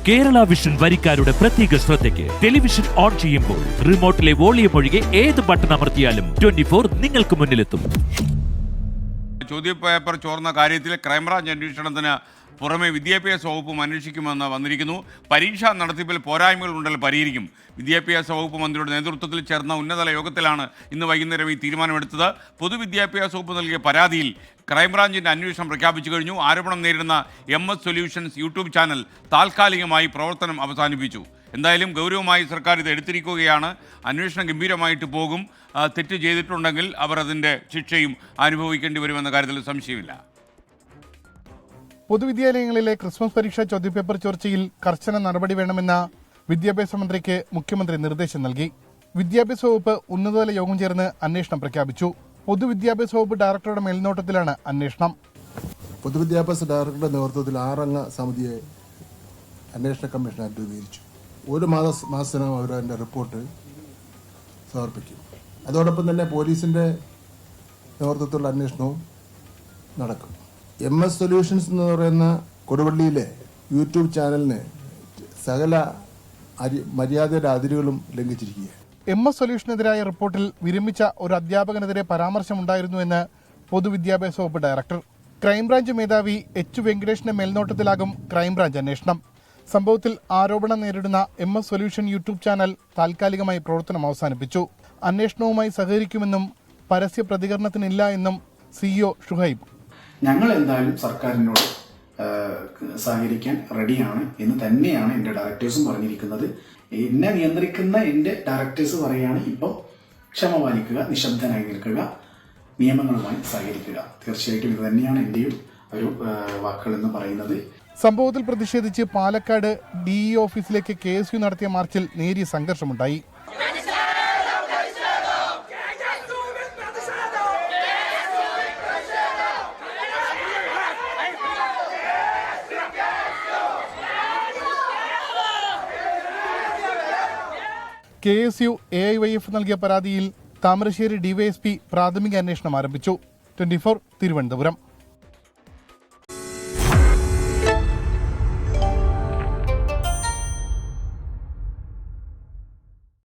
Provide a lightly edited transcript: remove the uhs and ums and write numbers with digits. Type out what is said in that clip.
Kerala vision വരിക്കാരുടെ പ്രത്യേക ശ്രദ്ധയ്ക്ക് television on ചെയ്യുമ്പോൾ റിമോട്ടിലെ വോളിയം ഒഴികെ ഏത് ബട്ടൺ അമർത്തിയാലും 24 നിങ്ങൾക്ക് മുന്നിലെത്തും. ചോദ്യപേപ്പർ ചോർന്ന കാര്യത്തിൽ ക്രൈംബ്രാഞ്ച് അന്വേഷണത്തിന് പുറമെ വിദ്യാഭ്യാസ വകുപ്പും അന്വേഷിക്കുമെന്ന് വന്നിരിക്കുന്നു. പരീക്ഷാ നടത്തിപ്പിൽ പോരായ്മകളുണ്ടെങ്കിൽ പരിഹരിക്കും. വിദ്യാഭ്യാസ വകുപ്പ് മന്ത്രിയുടെ നേതൃത്വത്തിൽ ചേർന്ന ഉന്നതതല യോഗത്തിലാണ് ഇന്ന് വൈകുന്നേരം ഈ തീരുമാനമെടുത്തത്. പൊതുവിദ്യാഭ്യാസ വകുപ്പ് നൽകിയ പരാതിയിൽ ക്രൈംബ്രാഞ്ചിൻ്റെ അന്വേഷണം പ്രഖ്യാപിച്ചു കഴിഞ്ഞു. ആരോപണം നേരിടുന്ന MS സൊല്യൂഷൻസ് യൂട്യൂബ് ചാനൽ താൽക്കാലികമായി പ്രവർത്തനം അവസാനിപ്പിച്ചു. എന്തായാലും ഗൗരവമായി സർക്കാർ ഇത് എടുത്തിരിക്കുകയാണ്. അന്വേഷണം ഗംഭീരമായിട്ട് പോകും. തെറ്റ് ചെയ്തിട്ടുണ്ടെങ്കിൽ അവർ അതിൻ്റെ ശിക്ഷയും അനുഭവിക്കേണ്ടി വരുമെന്ന കാര്യത്തിൽ സംശയമില്ല. പൊതുവിദ്യാലയങ്ങളിലെ ക്രിസ്മസ് പരീക്ഷാ ചോദ്യപേപ്പർ ചോർച്ചയിൽ കർശന നടപടി വേണമെന്ന വിദ്യാഭ്യാസ മന്ത്രിക്ക് മുഖ്യമന്ത്രി നിർദ്ദേശം നൽകി. വിദ്യാഭ്യാസ വകുപ്പ് ഉന്നതതല യോഗം ചേർന്ന് അന്വേഷണം പ്രഖ്യാപിച്ചു. പൊതുവിദ്യാഭ്യാസ വകുപ്പ് ഡയറക്ടറുടെ മേൽനോട്ടത്തിലാണ് അന്വേഷണം. പൊതുവിദ്യാഭ്യാസ ഡയറക്ടറുടെ നേതൃത്വത്തിൽ 6 അംഗ സമിതിയെ അന്വേഷണ കമ്മീഷൻ രൂപീകരിച്ചു. 1 മാസത്തിനകം അവർ അതിൻ്റെ റിപ്പോർട്ട് സമർപ്പിക്കും. അതോടൊപ്പം തന്നെ പോലീസിൻ്റെ നേതൃത്വത്തിലുള്ള അന്വേഷണവും നടക്കും. MS സൊല്യൂഷൻസ് എന്ന് പറയുന്ന കൊടുവള്ളിയിലെ യൂട്യൂബ് ചാനലിന് സകല മര്യാദയുടെ അതിരുകളും ലംഘിച്ചിരിക്കുകയാണ്. MS സൊല്യൂഷനെതിരായ റിപ്പോർട്ടിൽ വിരമിച്ച ഒരു അധ്യാപകനെതിരെ പരാമർശമുണ്ടായിരുന്നുവെന്ന് പൊതുവിദ്യാഭ്യാസ വകുപ്പ് ഡയറക്ടർ. ക്രൈംബ്രാഞ്ച് മേധാവി H. വെങ്കടേഷിന്റെ മേൽനോട്ടത്തിലാകും ക്രൈംബ്രാഞ്ച് അന്വേഷണം. സംഭവത്തിൽ ആരോപണം നേരിടുന്ന MS സൊല്യൂഷൻ യൂട്യൂബ് ചാനൽ താൽക്കാലികമായി പ്രവർത്തനം അവസാനിപ്പിച്ചു. അന്വേഷണവുമായി സഹകരിക്കുമെന്നും പരസ്യ പ്രതികരണത്തിനില്ല എന്നും CEO ഷുഹൈബ്. ഞങ്ങൾ എന്തായാലും സർക്കാരിനോട് സഹകരിക്കാൻ റെഡിയാണ് എന്ന് തന്നെയാണ് എൻ്റെ ഡയറക്ടേഴ്സും പറഞ്ഞിരിക്കുന്നത്. എന്നെ നിയന്ത്രിക്കുന്ന എൻ്റെ ഡയറക്ടേഴ്സ് പറയുകയാണ് ഇപ്പോൾ ക്ഷമ പാലിക്കുക, നിശബ്ദനായി നിൽക്കുക, നിയമങ്ങളുമായി സഹകരിക്കുക. തീർച്ചയായിട്ടും ഇത് തന്നെയാണ് എൻ്റെയും ഒരു വാക്കുകൾ എന്ന് പറയുന്നത്. സംഭവത്തിൽ പ്രതിഷേധിച്ച് പാലക്കാട് DE ഓഫീസിലേക്ക് KSU നടത്തിയ മാർച്ചിൽ നേരിയ സംഘർഷമുണ്ടായി. KSU AIYF നൽകിയ പരാതിയിൽ താമരശ്ശേരി DYSP പ്രാഥമിക അന്വേഷണം ആരംഭിച്ചു. 24 തിരുവനന്തപുരം.